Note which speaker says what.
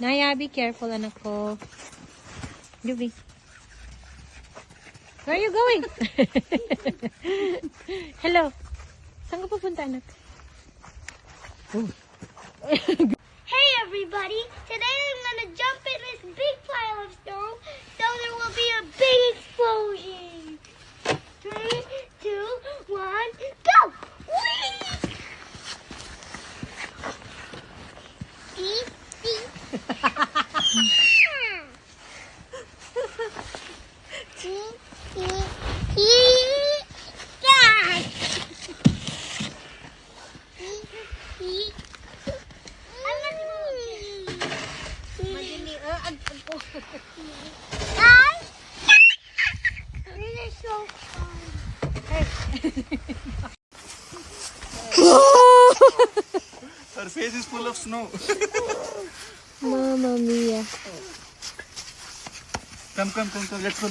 Speaker 1: Naya, be careful, anak ko. Ruby. Where are you going? Hello. Saan ka pupunta, anak? Oh.
Speaker 2: Hey everybody! Today I'm gonna jump in this big pile of snow so there will be a big explosion. 3, 2, 1, go! Whee!
Speaker 3: Her face is full of snow.
Speaker 1: Mamma mia.
Speaker 3: Come, let's go.